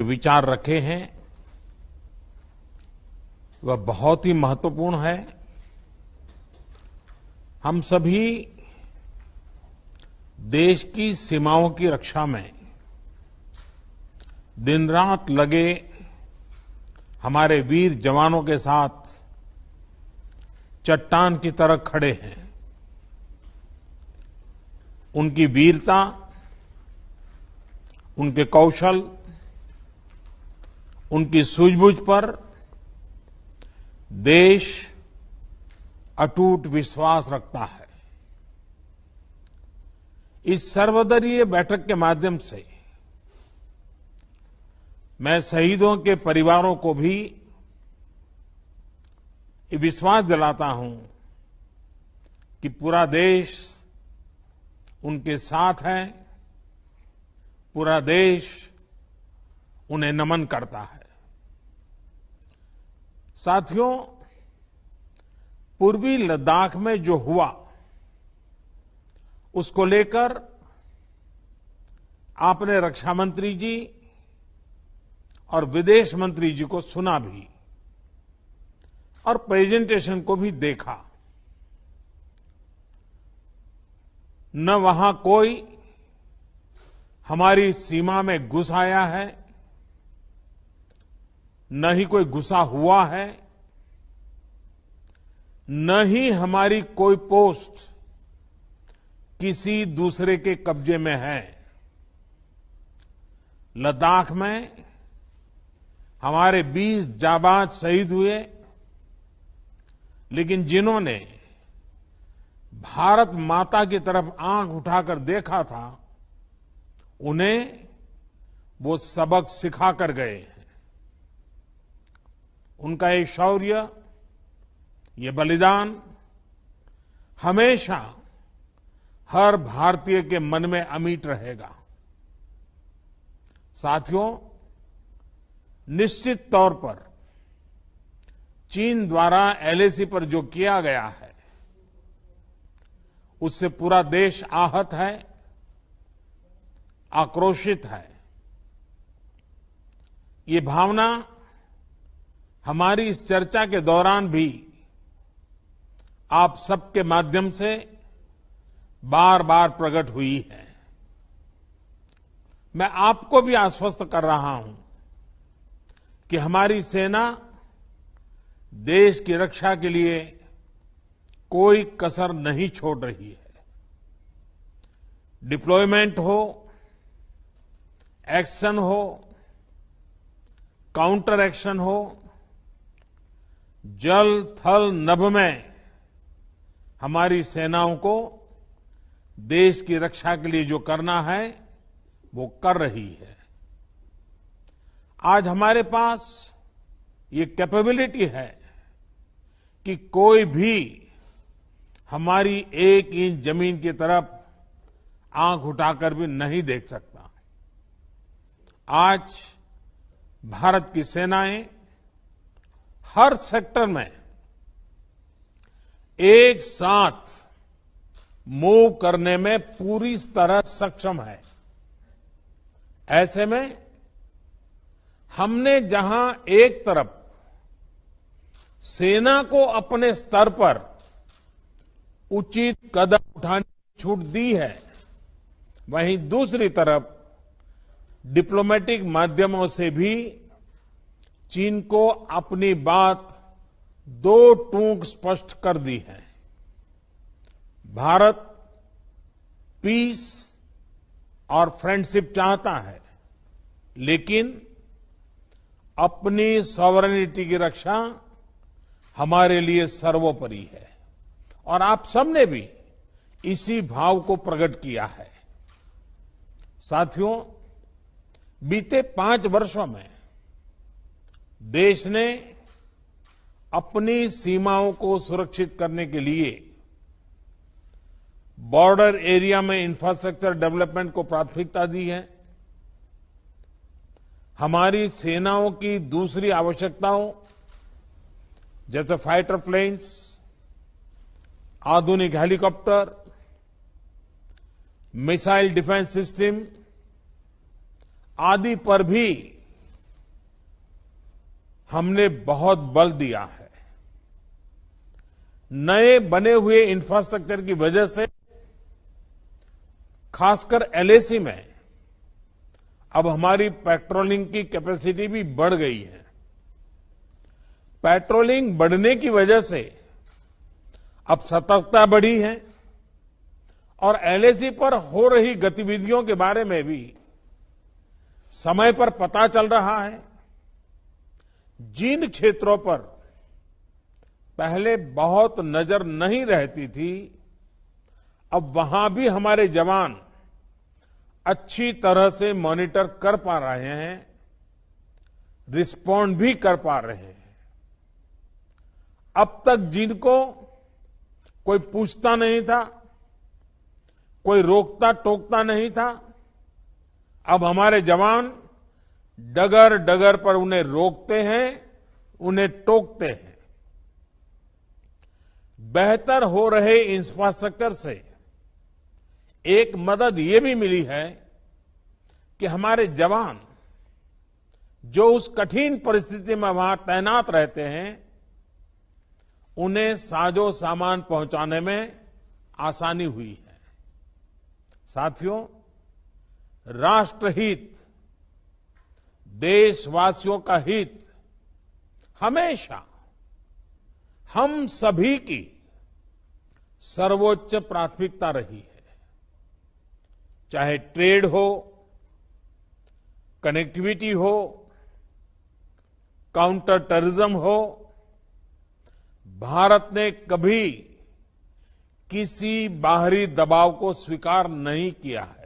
विचार रखे हैं वह बहुत ही महत्वपूर्ण है। हम सभी देश की सीमाओं की रक्षा में दिन रात लगे हमारे वीर जवानों के साथ चट्टान की तरह खड़े हैं। उनकी वीरता, उनके कौशल, उनकी सूझबूझ पर देश अटूट विश्वास रखता है। इस सर्वदलीय बैठक के माध्यम से मैं शहीदों के परिवारों को भी ये विश्वास दिलाता हूं कि पूरा देश उनके साथ है, पूरा देश उन्हें नमन करता है। साथियों, पूर्वी लद्दाख में जो हुआ उसको लेकर आपने रक्षा मंत्री जी और विदेश मंत्री जी को सुना भी और प्रेजेंटेशन को भी देखा। न वहां कोई हमारी सीमा में घुस आया है, न ही कोई घुसा हुआ है, न ही हमारी कोई पोस्ट किसी दूसरे के कब्जे में है। लद्दाख में हमारे 20 जाबाज शहीद हुए, लेकिन जिन्होंने भारत माता की तरफ आंख उठाकर देखा था, उन्हें वो सबक सिखा कर गए हैं। उनका ये शौर्य, ये बलिदान हमेशा हर भारतीय के मन में अमिट रहेगा। साथियों, निश्चित तौर पर चीन द्वारा एलएसी पर जो किया गया है उससे पूरा देश आहत है, आक्रोशित है। ये भावना हमारी इस चर्चा के दौरान भी आप सबके माध्यम से बार बार प्रकट हुई है। मैं आपको भी आश्वस्त कर रहा हूं कि हमारी सेना देश की रक्षा के लिए कोई कसर नहीं छोड़ रही है। डिप्लॉयमेंट हो, एक्शन हो, काउंटर एक्शन हो, जल थल नभ में हमारी सेनाओं को देश की रक्षा के लिए जो करना है वो कर रही है। आज हमारे पास ये कैपेबिलिटी है कि कोई भी हमारी एक इंच जमीन की तरफ आंख उठाकर भी नहीं देख सकता। आज भारत की सेनाएं हर सेक्टर में एक साथ मूव करने में पूरी तरह सक्षम है। ऐसे में हमने जहां एक तरफ सेना को अपने स्तर पर उचित कदम उठाने की छूट दी है, वहीं दूसरी तरफ डिप्लोमेटिक माध्यमों से भी चीन को अपनी बात दो टूक स्पष्ट कर दी है। भारत पीस और फ्रेंडशिप चाहता है, लेकिन अपनी सॉवरेनिटी की रक्षा हमारे लिए सर्वोपरि है और आप सबने भी इसी भाव को प्रकट किया है। साथियों, बीते 5 वर्षों में देश ने अपनी सीमाओं को सुरक्षित करने के लिए बॉर्डर एरिया में इंफ्रास्ट्रक्चर डेवलपमेंट को प्राथमिकता दी है। हमारी सेनाओं की दूसरी आवश्यकताओं जैसे फाइटर प्लेन्स, आधुनिक हेलीकॉप्टर, मिसाइल डिफेंस सिस्टम आदि पर भी हमने बहुत बल दिया है। नए बने हुए इंफ्रास्ट्रक्चर की वजह से खासकर एलएसी में अब हमारी पेट्रोलिंग की कैपेसिटी भी बढ़ गई है। पेट्रोलिंग बढ़ने की वजह से अब सतर्कता बढ़ी है और एलएसी पर हो रही गतिविधियों के बारे में भी समय पर पता चल रहा है। जिन क्षेत्रों पर पहले बहुत नजर नहीं रहती थी, अब वहां भी हमारे जवान अच्छी तरह से मॉनिटर कर पा रहे हैं, रिस्पॉन्ड भी कर पा रहे हैं। अब तक जिनको कोई पूछता नहीं था, कोई रोकता टोकता नहीं था, अब हमारे जवान डगर डगर पर उन्हें रोकते हैं, उन्हें टोकते हैं। बेहतर हो रहे इंफ्रास्ट्रक्चर से एक मदद ये भी मिली है कि हमारे जवान जो उस कठिन परिस्थिति में वहां तैनात रहते हैं, उन्हें साजो सामान पहुंचाने में आसानी हुई है। साथियों, राष्ट्रहित, देशवासियों का हित हमेशा हम सभी की सर्वोच्च प्राथमिकता रही है। चाहे ट्रेड हो, कनेक्टिविटी हो, काउंटर टेररिज्म हो, भारत ने कभी किसी बाहरी दबाव को स्वीकार नहीं किया है।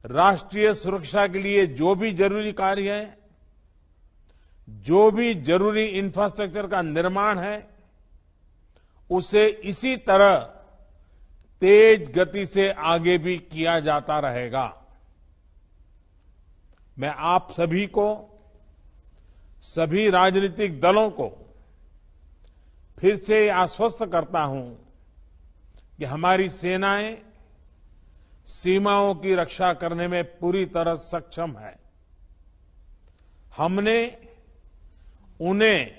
राष्ट्रीय सुरक्षा के लिए जो भी जरूरी कार्य है, जो भी जरूरी इंफ्रास्ट्रक्चर का निर्माण है, उसे इसी तरह तेज गति से आगे भी किया जाता रहेगा। मैं आप सभी को, सभी राजनीतिक दलों को फिर से आश्वस्त करता हूं कि हमारी सेनाएं सीमाओं की रक्षा करने में पूरी तरह सक्षम है। हमने उन्हें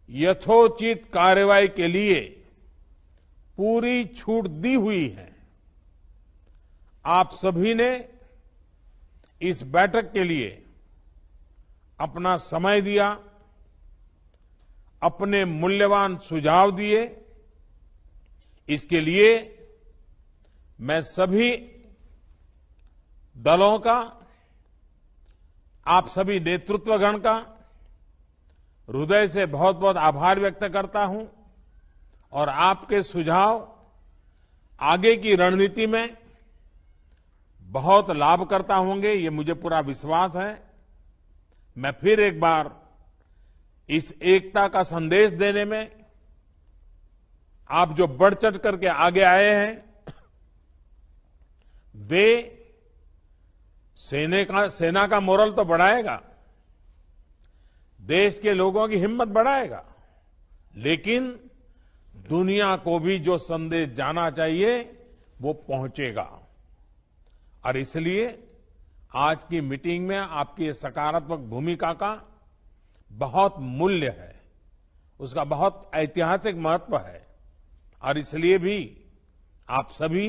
यथोचित कार्रवाई के लिए पूरी छूट दी हुई है। आप सभी ने इस बैठक के लिए अपना समय दिया, अपने मूल्यवान सुझाव दिए। इसके लिए मैं सभी दलों का, आप सभी नेतृत्वगण का हृदय से बहुत बहुत आभार व्यक्त करता हूं और आपके सुझाव आगे की रणनीति में बहुत लाभकर्ता होंगे, ये मुझे पूरा विश्वास है। मैं फिर एक बार इस एकता का संदेश देने में आप जो बढ़ चढ़ करके आगे आए हैं, वे सेना का मोरल तो बढ़ाएगा, देश के लोगों की हिम्मत बढ़ाएगा, लेकिन दुनिया को भी जो संदेश जाना चाहिए वो पहुंचेगा। और इसलिए आज की मीटिंग में आपकी सकारात्मक भूमिका का बहुत मूल्य है, उसका बहुत ऐतिहासिक महत्व है। और इसलिए भी आप सभी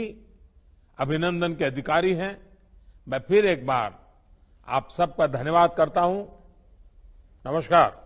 अभिनंदन के अधिकारी हैं। मैं फिर एक बार आप सबका धन्यवाद करता हूं। नमस्कार।